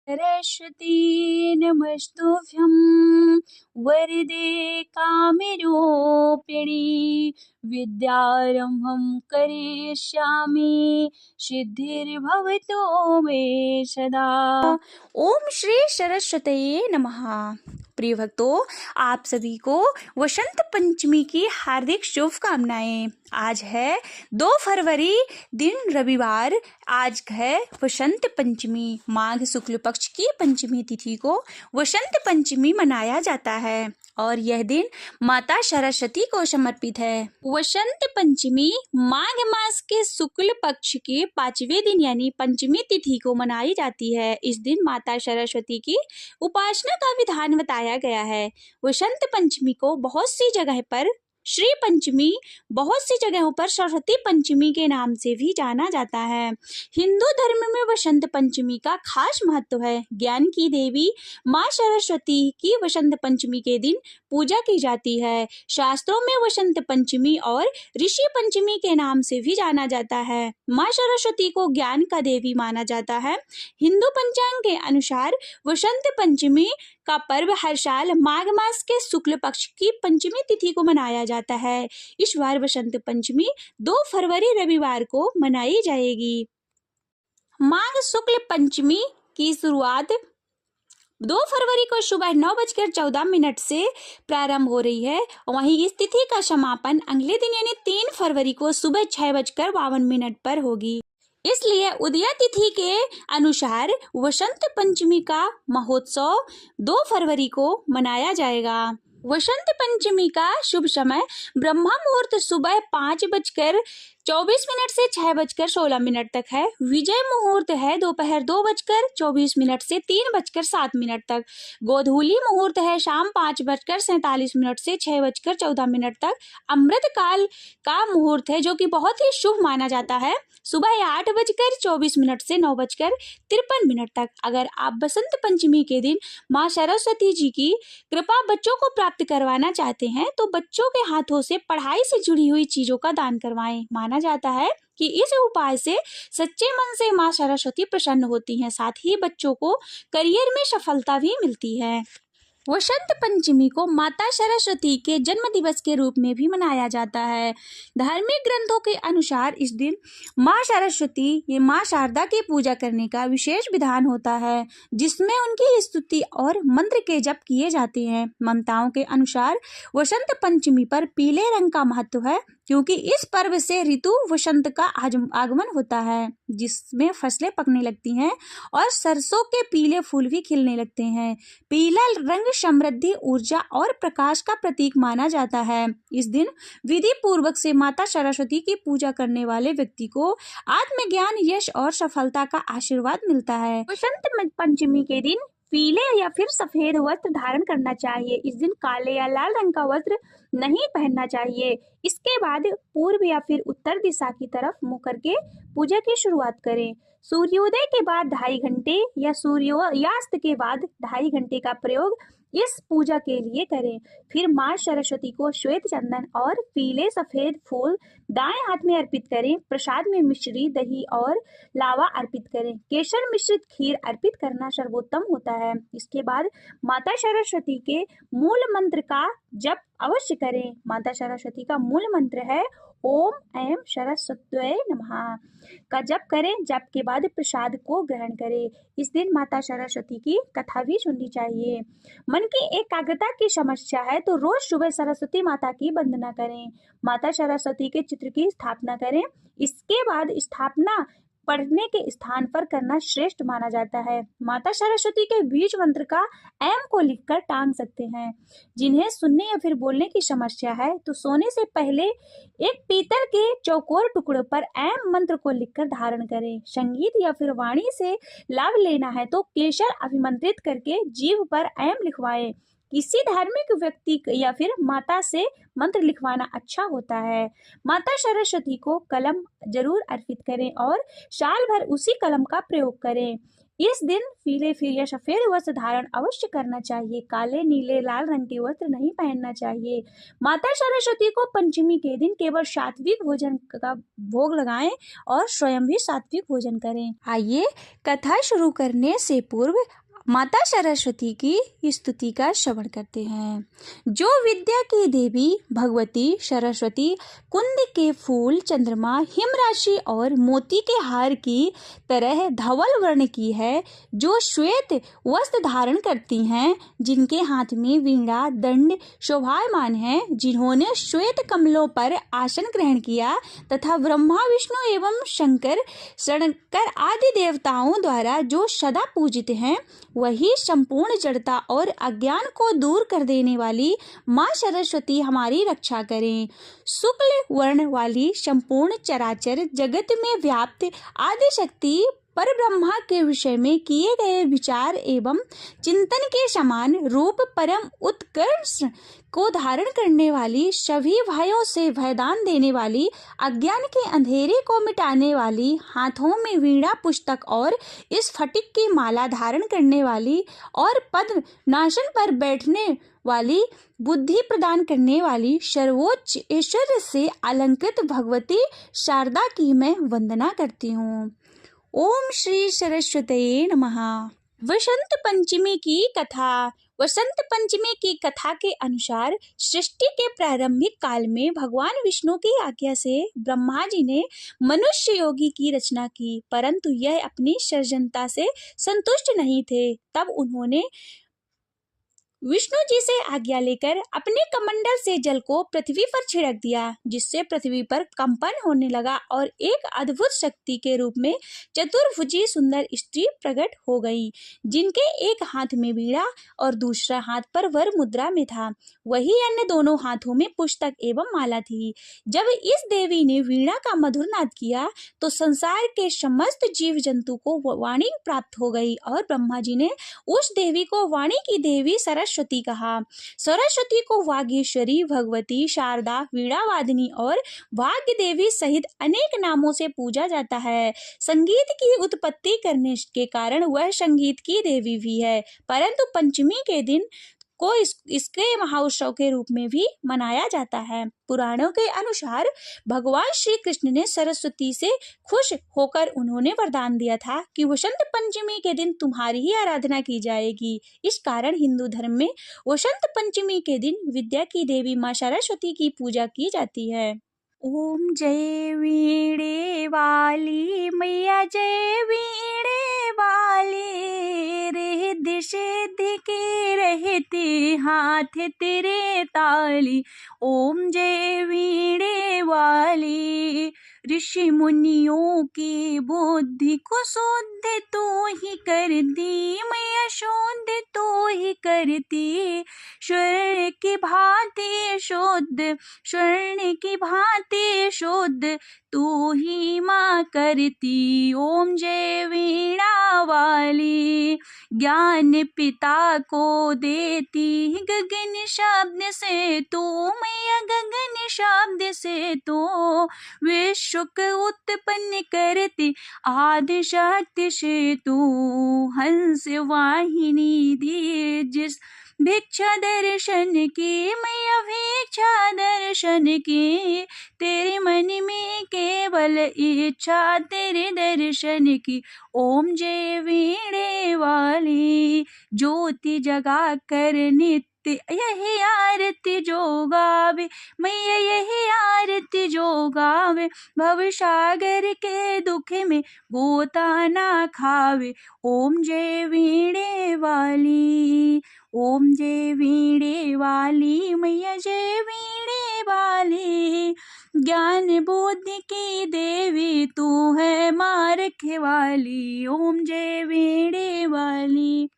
सरस्वती नमस्तुभ्यं वरदे कामरूपिणी विद्यारम्भं करिष्यामि सिद्धिर्भवतु मे सदा। ओम श्री सरस्वती नमः। प्रिय भक्तों, आप सभी को वसंत पंचमी की हार्दिक शुभकामनाएं। आज है 2 फरवरी, दिन रविवार। आज है वसंत पंचमी। माघ शुक्ल पक्ष की पंचमी तिथि को वसंत पंचमी मनाया जाता है और यह दिन माता सरस्वती को समर्पित है। वसंत पंचमी माघ मास के शुक्ल पक्ष के 5वें दिन यानी पंचमी तिथि को मनाई जाती है। इस दिन माता सरस्वती की उपासना का विधान बताया गया है। वसंत पंचमी को बहुत सी जगह पर श्री पंचमी, बहुत सी जगहों पर सरस्वती पंचमी के नाम से भी जाना जाता है। हिंदू धर्म में वसंत पंचमी का खास महत्व है। ज्ञान की देवी माँ सरस्वती की वसंत पंचमी के दिन पूजा की जाती है। शास्त्रों में वसंत पंचमी और ऋषि पंचमी के नाम से भी जाना जाता है। माँ सरस्वती को ज्ञान का देवी माना जाता है। हिंदू पंचांग के अनुसार वसंत पंचमी का पर्व हर साल माघ मास के शुक्ल पक्ष की पंचमी तिथि को मनाया जाता है। इस बार वसंत पंचमी 2 फरवरी रविवार को मनाई जाएगी। माघ शुक्ल पंचमी की शुरुआत 2 फरवरी को सुबह 9:14 से प्रारंभ हो रही है। वहीं इस तिथि का समापन अगले दिन यानी 3 फरवरी को सुबह 6:52 पर होगी। इसलिए उदया तिथि के अनुसार वसंत पंचमी का महोत्सव 2 फरवरी को मनाया जाएगा। वसंत पंचमी का शुभ समय ब्रह्म मुहूर्त सुबह 5:24 से 6:16 तक है। विजय मुहूर्त है दोपहर 2:24 से 3:07 तक। गोधूली मुहूर्त है शाम 5:47 से 6:14 तक। अमृत काल का मुहूर्त है जो कि बहुत ही शुभ माना जाता है, सुबह 8:24 से 9:53 तक। अगर आप बसंत पंचमी के दिन माँ सरस्वती जी की कृपा बच्चों को प्राप्त करवाना चाहते हैं तो बच्चों के हाथों से पढ़ाई से जुड़ी हुई चीजों का दान करवाएं। माना जाता है कि इस उपाय से सच्चे मन से माँ सरस्वती प्रसन्न होती हैं, साथ ही बच्चों को करियर में सफलता भी मिलती है। वसंत पंचमी को माता सरस्वती के जन्म दिवस के रूप में भी मनाया जाता है। धार्मिक ग्रंथों के अनुसार इस दिन माँ सरस्वती या माँ शारदा की पूजा करने का विशेष विधान होता है, जिसमें उनकी स्तुति और मंत्र के जप किए जाते हैं। मान्यताओं के अनुसार वसंत पंचमी पर पीले रंग का महत्व है, क्योंकि इस पर्व से ऋतु वसंत का आगमन होता है, जिसमें फसलें पकने लगती हैं और सरसों के पीले फूल भी खिलने लगते हैं। पीला रंग समृद्धि, ऊर्जा और प्रकाश का प्रतीक माना जाता है। इस दिन विधि पूर्वक से माता सरस्वती की पूजा करने वाले व्यक्ति को आत्मज्ञान, यश और सफलता का आशीर्वाद मिलता है। वसंत पंचमी के दिन पीले या फिर सफेद वस्त्र धारण करना चाहिए। इस दिन काले या लाल रंग का वस्त्र नहीं पहनना चाहिए। इसके बाद पूर्व या फिर उत्तर दिशा की तरफ मुंह करके पूजा की शुरुआत करें। सूर्योदय के बाद 2.5 घंटे या सूर्यास्त के बाद 2.5 घंटे का प्रयोग इस पूजा के लिए करें। फिर माँ सरस्वती को श्वेत चंदन और पीले सफेद फूल दाएं हाथ में अर्पित करें। प्रसाद में मिश्री, दही और लावा अर्पित करें। केसर मिश्रित खीर अर्पित करना सर्वोत्तम होता है। इसके बाद माता सरस्वती के मूल मंत्र का जप अवश्य करें। माता सरस्वती का मूल मंत्र है ओम ऐं सरस्वत्यै नमः का जप करें। जप के बाद प्रसाद को ग्रहण करें। इस दिन माता सरस्वती की कथा भी सुननी चाहिए। मन की एकाग्रता की समस्या है तो रोज सुबह सरस्वती माता की वंदना करें। माता सरस्वती के चित्र की स्थापना करें। इसके बाद स्थापना पढ़ने के स्थान पर करना श्रेष्ठ माना जाता है। माता सरस्वती के बीज मंत्र का एम को लिखकर टांग सकते हैं। जिन्हें सुनने या फिर बोलने की समस्या है तो सोने से पहले एक पीतल के चौकोर टुकड़े पर एम मंत्र को लिखकर धारण करें। संगीत या फिर वाणी से लाभ लेना है तो केसर अभिमंत्रित करके जीभ पर एम लिखवाएं। किसी धार्मिक व्यक्ति या फिर माता से मंत्र लिखवाना अच्छा होता है। माता सरस्वती को कलम जरूर अर्पित करें और साल भर उसी कलम का प्रयोग करें। इस दिन पीले फिर या सफेद वस्त्र धारण अवश्य करना चाहिए। काले, नीले, लाल रंग के वस्त्र नहीं पहनना चाहिए। माता सरस्वती को पंचमी के दिन केवल सात्विक भोजन का भोग लगाएं और स्वयं भी सात्विक भोजन करें। आइए कथा शुरू करने से पूर्व माता सरस्वती की स्तुति का श्रवण करते हैं। जो विद्या की देवी भगवती सरस्वती कुंद के फूल, चंद्रमा, हिम राशि और मोती के हार की तरह धवल वर्ण की है, जो श्वेत वस्त्र धारण करती हैं, जिनके हाथ में वीणा दंड शोभायमान है, जिन्होंने श्वेत कमलों पर आसन ग्रहण किया तथा ब्रह्मा, विष्णु एवं शंकर आदि देवताओं द्वारा जो सदा पूजित हैं, वही संपूर्ण जड़ता और अज्ञान को दूर कर देने वाली माँ सरस्वती हमारी रक्षा करें। शुक्ल वर्ण वाली संपूर्ण चराचर जगत में व्याप्त आदि शक्ति पर ब्रह्मा के विषय में किए गए विचार एवं चिंतन के समान रूप परम उत्कर्ष को धारण करने वाली, सभी भयों से भयदान देने वाली, अज्ञान के अंधेरे को मिटाने वाली, हाथों में वीणा पुस्तक और स्फटिक की माला धारण करने वाली और पद्म नासन पर बैठने वाली, बुद्धि प्रदान करने वाली, सर्वोच्च ऐश्वर्य से अलंकृत भगवती शारदा की मैं वंदना करती हूँ। ओम श्री सरस्वती नमः। वसंत पंचमी की कथा। वसंत पंचमी की कथा के अनुसार सृष्टि के प्रारंभिक काल में भगवान विष्णु की आज्ञा से ब्रह्मा जी ने मनुष्य योगी की रचना की, परंतु यह अपनी सृजनता से संतुष्ट नहीं थे। तब उन्होंने विष्णु जी से आज्ञा लेकर अपने कमंडल से जल को पृथ्वी पर छिड़क दिया, जिससे पृथ्वी पर कंपन होने लगा और एक अद्भुत शक्ति के रूप में चतुर्भुजी सुंदर स्त्री प्रकट हो गई, जिनके एक हाथ में वीणा और दूसरा हाथ पर वर मुद्रा में था, वही अन्य दोनों हाथों में पुस्तक एवं माला थी। जब इस देवी ने वीणा का मधुर नाद किया तो संसार के समस्त जीव जंतु को वाणी प्राप्त हो गई और ब्रह्मा जी ने उस देवी को वाणी की देवी सरस्वती कहा। सरस्वती को वागीश्वरी, भगवती, शारदा, वीणावादिनी और भाग्य देवी सहित अनेक नामों से पूजा जाता है। संगीत की उत्पत्ति करने के कारण वह संगीत की देवी भी है, परंतु पंचमी के दिन को इसके महाउत्सव के रूप में भी मनाया जाता है। पुराणों के अनुसार भगवान श्री कृष्ण ने सरस्वती से खुश होकर उन्होंने वरदान दिया था कि वसंत पंचमी के दिन तुम्हारी ही आराधना की जाएगी। इस कारण हिंदू धर्म में वसंत पंचमी के दिन विद्या की देवी माँ सरस्वती की पूजा की जाती है। ओम जय वीणे वाली मैया, जय वीणे वाली, रिद्धि सिद्धि के रहते हाथ तेरे ताली। ओम जय वीणे वाली, ऋषि मुनियों की बुद्धि को शुद्ध तू ही करती मैया, शुद्ध तू ही करती, स्वर्ण की भांति शुद्ध, स्वर्ण की भांति शुद्ध तू ही माँ करती। ओम जय वीणा वाली, ज्ञान पिता को देती गगन शब्द से तू मैया, गगन शब्द से तू विश्व को उत्पन्न करती आदि शक्ति से तू, हंस वाहिनी दी जिस भिक्षा दर्शन की मैया, भिक्षा दर्शन की, तेरे मन में केवल इच्छा तेरे दर्शन की। ओम जय वीणे वाली, ज्योति जगा कर नित्य यही आरती जो गावे मैया, यही आरती जो गावे, भव सागर के दुख में गोता ना खावे। ओम जय वीणे वाली, ओम जय वीणे वाली मैया, जय वीणे वाली, ज्ञान बुद्धि की देवी तू है माँ रखवाली। ओम जय वीणे वाली,